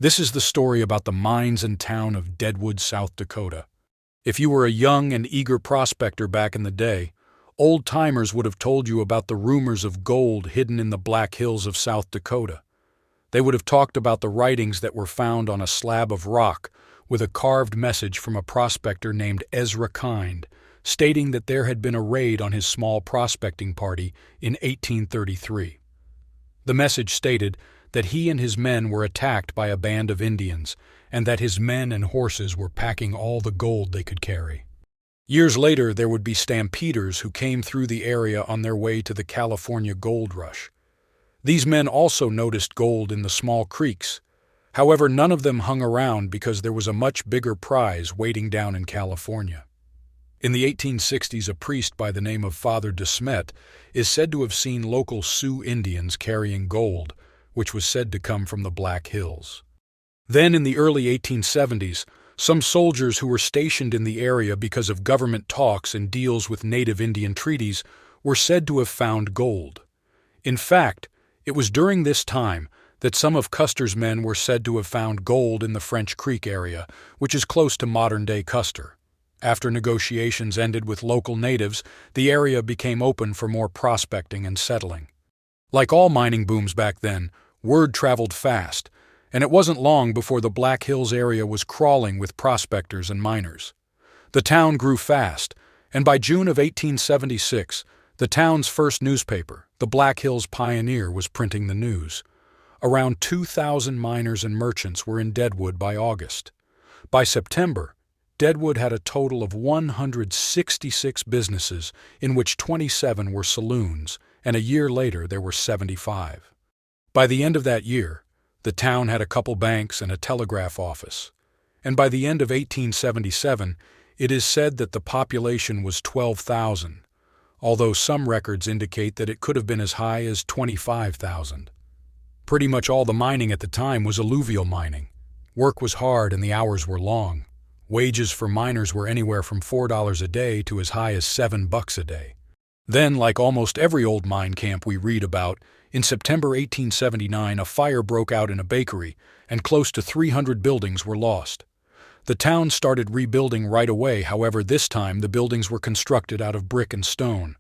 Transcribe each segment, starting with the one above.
This is the story about the mines and town of Deadwood, South Dakota. If you were a young and eager prospector back in the day, old-timers would have told you about the rumors of gold hidden in the Black Hills of South Dakota. They would have talked about the writings that were found on a slab of rock with a carved message from a prospector named Esra Kind, stating that there had been a raid on his small prospecting party in 1833. The message stated that he and his men were attacked by a band of Indians, and that his men and horses were packing all the gold they could carry. Years later, there would be stampeders who came through the area on their way to the California gold rush. These men also noticed gold in the small creeks. However, none of them hung around because there was a much bigger prize waiting down in California. In the 1860s, a priest by the name of Father De Smet is said to have seen local Sioux Indians carrying gold, which was said to come from the Black Hills. Then, in the early 1870s, some soldiers who were stationed in the area because of government talks and deals with native Indian treaties were said to have found gold. In fact, it was during this time that some of Custer's men were said to have found gold in the French Creek area, which is close to modern-day Custer. After negotiations ended with local natives, the area became open for more prospecting and settling. Like all mining booms back then, word traveled fast, and it wasn't long before the Black Hills area was crawling with prospectors and miners. The town grew fast, and by June of 1876, the town's first newspaper, the Black Hills Pioneer, was printing the news. Around 2,000 miners and merchants were in Deadwood by August. By September, Deadwood had a total of 166 businesses, in which 27 were saloons, and a year later there were 75. By the end of that year, the town had a couple banks and a telegraph office. And by the end of 1877, it is said that the population was 12,000, although some records indicate that it could have been as high as 25,000. Pretty much all the mining at the time was alluvial mining. Work was hard and the hours were long. Wages for miners were anywhere from $4 a day to as high as $7 a day. Then, like almost every old mine camp we read about, in September 1879 a fire broke out in a bakery, and close to 300 buildings were lost. The town started rebuilding right away, however this time the buildings were constructed out of brick and stone.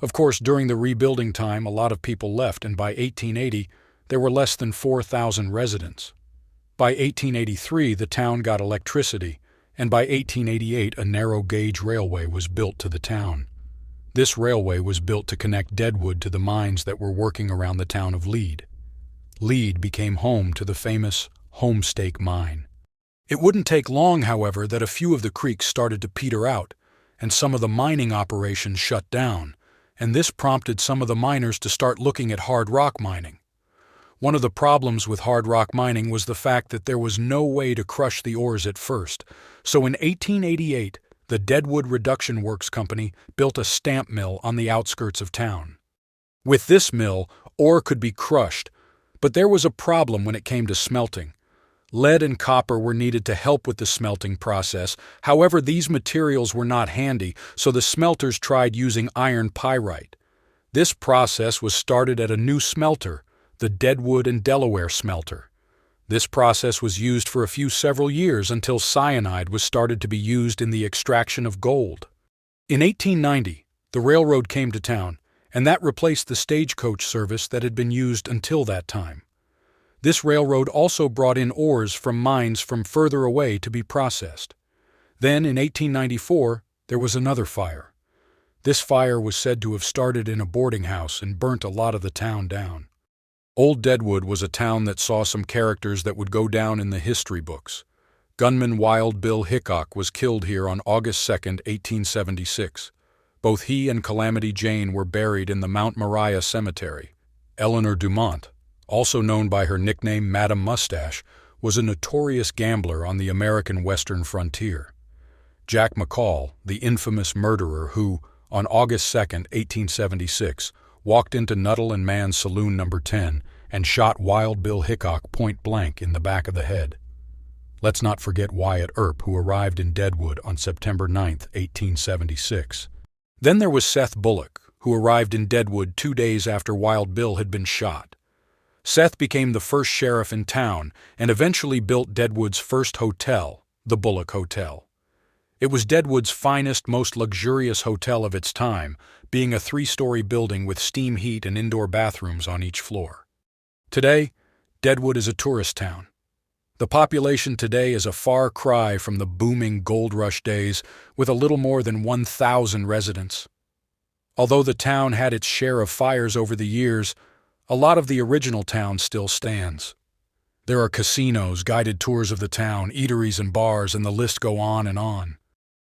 Of course, during the rebuilding time a lot of people left, and by 1880 there were less than 4,000 residents. By 1883 the town got electricity, and by 1888 a narrow-gauge railway was built to the town. This railway was built to connect Deadwood to the mines that were working around the town of Lead. Lead became home to the famous Homestake Mine. It wouldn't take long, however, that a few of the creeks started to peter out, and some of the mining operations shut down, and this prompted some of the miners to start looking at hard rock mining. One of the problems with hard rock mining was the fact that there was no way to crush the ores at first, so in 1888, the Deadwood Reduction Works Company built a stamp mill on the outskirts of town. With this mill, ore could be crushed, but there was a problem when it came to smelting. Lead and copper were needed to help with the smelting process. However, these materials were not handy, so the smelters tried using iron pyrite. This process was started at a new smelter, the Deadwood and Delaware smelter. This process was used for several years until cyanide was started to be used in the extraction of gold. In 1890, the railroad came to town, and that replaced the stagecoach service that had been used until that time. This railroad also brought in ores from mines from further away to be processed. Then, in 1894, there was another fire. This fire was said to have started in a boarding house and burnt a lot of the town down. Old Deadwood was a town that saw some characters that would go down in the history books. Gunman Wild Bill Hickok was killed here on August 2, 1876. Both he and Calamity Jane were buried in the Mount Moriah Cemetery. Eleanor Dumont, also known by her nickname Madam Mustache, was a notorious gambler on the American western frontier. Jack McCall, the infamous murderer who, on August 2, 1876, walked into Nuttall and Mann's Saloon No. 10 and shot Wild Bill Hickok point-blank in the back of the head. Let's not forget Wyatt Earp, who arrived in Deadwood on September 9, 1876. Then there was Seth Bullock, who arrived in Deadwood 2 days after Wild Bill had been shot. Seth became the first sheriff in town and eventually built Deadwood's first hotel, the Bullock Hotel. It was Deadwood's finest, most luxurious hotel of its time, being a 3-story building with steam heat and indoor bathrooms on each floor. Today, Deadwood is a tourist town. The population today is a far cry from the booming gold rush days, with a little more than 1,000 residents. Although the town had its share of fires over the years, a lot of the original town still stands. There are casinos, guided tours of the town, eateries and bars, and the list go on and on.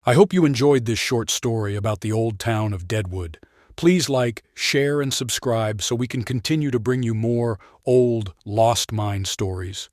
I hope you enjoyed this short story about the old town of Deadwood. Please like, share, and subscribe so we can continue to bring you more old, lost mine stories.